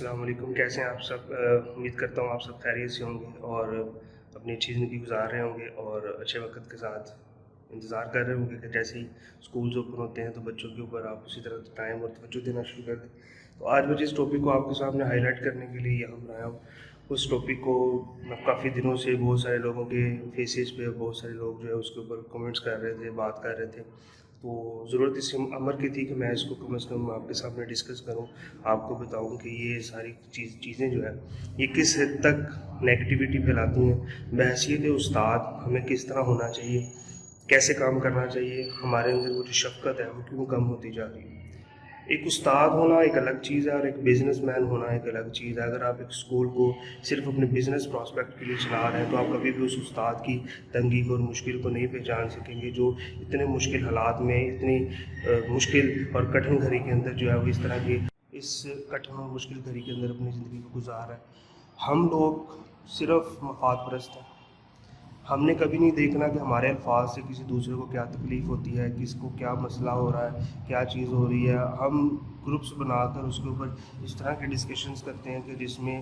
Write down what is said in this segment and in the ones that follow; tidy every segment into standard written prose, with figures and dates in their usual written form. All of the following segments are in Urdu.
السلام علیکم، کیسے ہیں آپ سب؟ امید کرتا ہوں آپ سب خیریت سے ہوں گے اور اپنی اچھی زندگی گزار رہے ہوں گے اور اچھے وقت کے ساتھ انتظار کر رہے ہوں گے کہ جیسے ہی اسکولز اوپن ہوتے ہیں تو بچوں کے اوپر آپ اسی طرح ٹائم اور توجہ دینا شروع کر دیں۔ تو آج میں جس ٹاپک کو آپ کے سامنے ہائی لائٹ کرنے کے لیے یہاں بنایا ہوں، اس ٹاپک کو میں کافی دنوں سے بہت سارے لوگوں کے فیسز پہ بہت سارے لوگ جو ہے اس کے اوپر کمنٹس کر رہے تھے، بات کر رہے تھے، تو ضرورت اس امر کی تھی کہ میں اس کو کم از کم آپ کے سامنے ڈسکس کروں، آپ کو بتاؤں کہ یہ ساری چیزیں جو ہے یہ کس حد تک نیگیٹیوٹی پھیلاتی ہیں۔ بحیثیت استاد ہمیں کس طرح ہونا چاہیے، کیسے کام کرنا چاہیے، ہمارے اندر وہ جو شفقت ہے وہ کیوں کم ہوتی جا رہی ہے۔ ایک استاد ہونا ایک الگ چیز ہے اور ایک بزنس مین ہونا ایک الگ چیز ہے۔ اگر آپ ایک اسکول کو صرف اپنے بزنس پراسپیکٹ کے لیے چلا رہے ہیں تو آپ کبھی بھی اس استاد کی تنگی کو اور مشکل کو نہیں پہچان سکیں گے، جو اتنے مشکل حالات میں اتنی مشکل اور کٹھن گھڑی کے اندر جو ہے وہ اس طرح کی اس کٹھن اور مشکل گھڑی کے اندر اپنی زندگی کو گزار رہا ہے۔ ہم لوگ صرف مفاد پرست ہیں، ہم نے کبھی نہیں دیکھنا کہ ہمارے الفاظ سے کسی دوسرے کو کیا تکلیف ہوتی ہے، کس کو کیا مسئلہ ہو رہا ہے، کیا چیز ہو رہی ہے۔ ہم گروپس بنا کر اس کے اوپر اس طرح کے ڈسکشنز کرتے ہیں کہ جس میں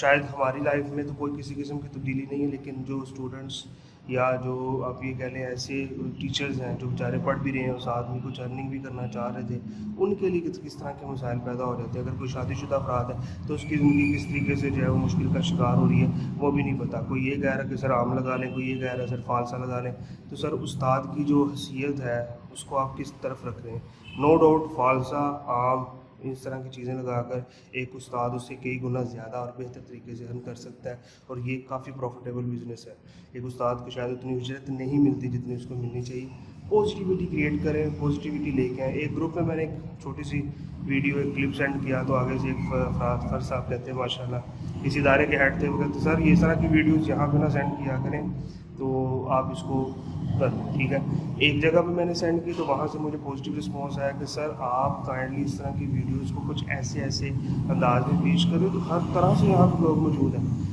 شاید ہماری لائف میں تو کوئی کسی قسم کی تبدیلی نہیں ہے، لیکن جو اسٹوڈنٹس یا جو آپ یہ کہہ لیں ایسے ٹیچرز ہیں جو بیچارے پڑھ بھی رہے ہیں اور ساتھ میں کچھ ارننگ بھی کرنا چاہ رہے تھے، ان کے لیے کس طرح کے مسائل پیدا ہو رہے تھے۔ اگر کوئی شادی شدہ افراد ہے تو اس کی زندگی کس طریقے سے جو ہے وہ مشکل کا شکار ہو رہی ہے وہ بھی نہیں پتہ۔ کوئی یہ کہہ رہا ہے کہ سر آم لگا لیں، کوئی یہ کہہ رہا ہے سر فالسا لگا لیں۔ تو سر استاد کی جو حیثیت ہے اس کو آپ کس طرف رکھ رہے ہیں؟ نو ڈاؤٹ فالسا، آم، اس طرح کی چیزیں لگا کر ایک استاد اس سے کئی گنا زیادہ اور بہتر طریقے سے ارن کر سکتا ہے، اور یہ کافی پروفیٹیبل بزنس ہے۔ ایک استاد کو شاید اتنی اجرت نہیں ملتی جتنی اس کو ملنی چاہیے۔ پازیٹیوٹی کریٹ کریں، پازیٹیوٹی لے کے آئیں۔ ایک گروپ میں میں نے ایک چھوٹی سی ویڈیو ایک کلپ سینڈ کیا تو آگے سے ایک فرد صاحب کہتے ہیں ماشاء اللہ، اس ادارے کے ہیڈ تھے، وہ کہتے سر یہ طرح کی ویڈیوز یہاں پہ نہ سینڈ کیا کریں تو آپ اس کو کر لیں، ٹھیک ہے۔ ایک جگہ پہ میں نے سینڈ کی تو وہاں سے مجھے پازیٹیو رسپانس آیا کہ سر آپ کائنڈلی اس طرح کی ویڈیوز کو کچھ ایسے انداز میں پیش کریں تو ہر طرح سے یہاں پہ لوگ موجود ہیں۔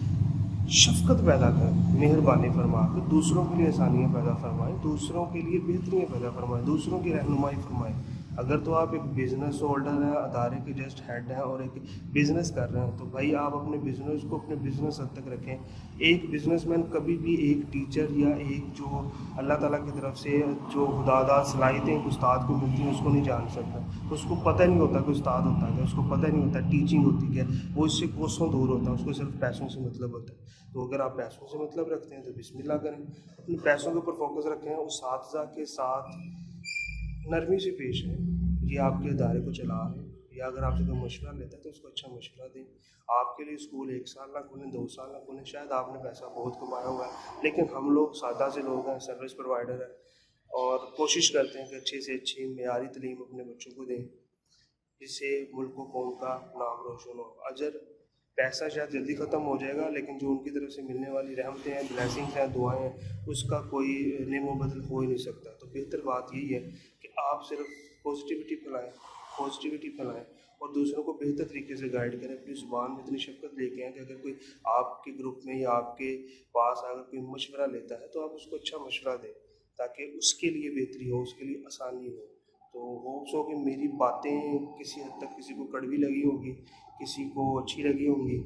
شفقت پیدا کریں، مہربانی فرما کر دوسروں کے لیے آسانیاں پیدا فرمائیں، دوسروں کے لیے بہتریاں پیدا فرمائیں، دوسروں کی رہنمائی فرمائیں۔ اگر تو آپ ایک بزنس ہولڈر ہیں، ادارے کے جسٹ ہیڈ ہیں اور ایک بزنس کر رہے ہیں تو بھائی آپ اپنے بزنس کو اپنے بزنس حد تک رکھیں۔ ایک بزنس مین کبھی بھی ایک ٹیچر یا ایک جو اللہ تعالیٰ کی طرف سے جو خداداد صلاحیتیں ایک استاد کو ملتی ہیں اس کو نہیں جان سکتا۔ اس کو پتہ نہیں ہوتا کہ استاد ہوتا ہے، اس کو پتہ نہیں ہوتا ٹیچنگ ہوتی ہے، وہ اس سے کوسوں دور ہوتا ہے، اس کو صرف پیسوں سے مطلب ہوتا ہے۔ تو اگر آپ پیسوں سے مطلب رکھتے ہیں تو بسم اللہ کریں، اپنے پیسوں کے اوپر فوکس رکھیں، اساتذہ کے ساتھ نرمی سے پیش آئیں۔ یہ آپ کے ادارے کو چلا رہے ہیں یا اگر آپ سے کوئی مشورہ لیتا ہے تو اس کو اچھا مشورہ دیں۔ آپ کے لیے اسکول 1 سال نہ کھولیں، 2 سال نہ کھولیں، شاید آپ نے پیسہ بہت کمایا ہوا ہے، لیکن ہم لوگ سادہ سے لوگ ہیں، سروس پرووائڈر ہیں اور کوشش کرتے ہیں کہ اچھے سے اچھی معیاری تعلیم اپنے بچوں کو دیں جس سے ملک و قوم کا نام روشن ہو۔ اجر پیسہ شاید جلدی ختم ہو جائے گا لیکن جو ان کی طرف سے ملنے والی رحمتیں ہیں، بلیسنگس ہیں، دعائیں ہیں، اس کا کوئی نیم و بدل ہو ہی نہیں سکتا۔ تو بہتر بات یہی ہے کہ آپ صرف پازیٹیوٹی پھیلائیں اور دوسروں کو بہتر طریقے سے گائیڈ کریں۔ اپنی زبان میں اتنی شفقت لے کے آئیں کہ اگر کوئی آپ کے گروپ میں یا آپ کے پاس اگر کوئی مشورہ لیتا ہے تو آپ اس کو اچھا مشورہ دیں تاکہ اس کے لیے بہتری ہو، اس کے لیے آسانی ہو۔ تو ہوپس ہو کہ میری باتیں کسی حد تک کسی کو کڑوی لگی ہوگی، کسی کو اچھی لگی ہوں گی،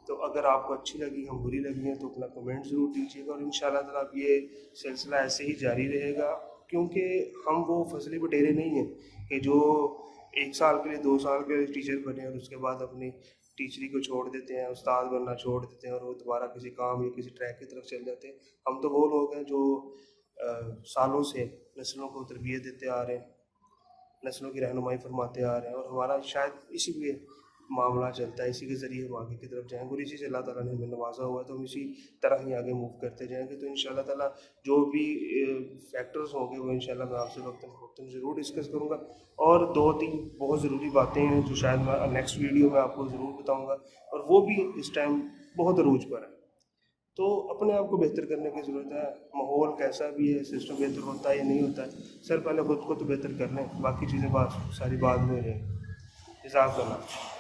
تو اگر آپ کو اچھی لگی ہوں، بری لگی ہیں تو اپنا کمنٹ ضرور دیجیے گا، اور انشاءاللہ تعالیٰ اب یہ سلسلہ ایسے ہی جاری رہے گا، کیونکہ ہم وہ فضلی بٹیرے نہیں ہیں کہ جو 1 سال کے لیے 2 سال کے لیے ٹیچر بنے اور اس کے بعد اپنی ٹیچری کو چھوڑ دیتے ہیں، استاد بننا چھوڑ دیتے ہیں اور وہ دوبارہ کسی کام یا کسی ٹریک کی طرف چل جاتے ہیں۔ ہم تو وہ لوگ ہیں جو سالوں سے نسلوں کو تربیت دیتے آ رہے ہیں، نسلوں کی رہنمائی فرماتے آ رہے ہیں، اور ہمارا شاید اسی لیے معاملہ چلتا ہے، اسی کے ذریعے ہم آگے کی طرف جائیں گے، اور اسی سے اللہ تعالیٰ نے ہمیں نوازا ہوا ہے تو ہم اسی طرح ہی آگے موو کرتے جائیں گے۔ تو انشاءاللہ تعالیٰ جو بھی فیکٹرز ہوں گے وہ انشاءاللہ میں آپ سے وقتاً ضرور ڈسکس کروں گا، اور 2-3 بہت ضروری باتیں ہیں جو شاید میں نیکسٹ ویڈیو میں آپ کو ضرور بتاؤں گا، اور وہ بھی اس ٹائم بہت عروج پر ہے۔ تو اپنے آپ کو بہتر کرنے کی ضرورت ہے، ماحول کیسا بھی ہے، سسٹم بہتر ہوتا ہے یا نہیں ہوتا ہے، سر پہلے خود کو تو بہتر کر لیں، باقی چیزیں ساری بعد میں ہو جائیں گی۔ جزاک اللہ۔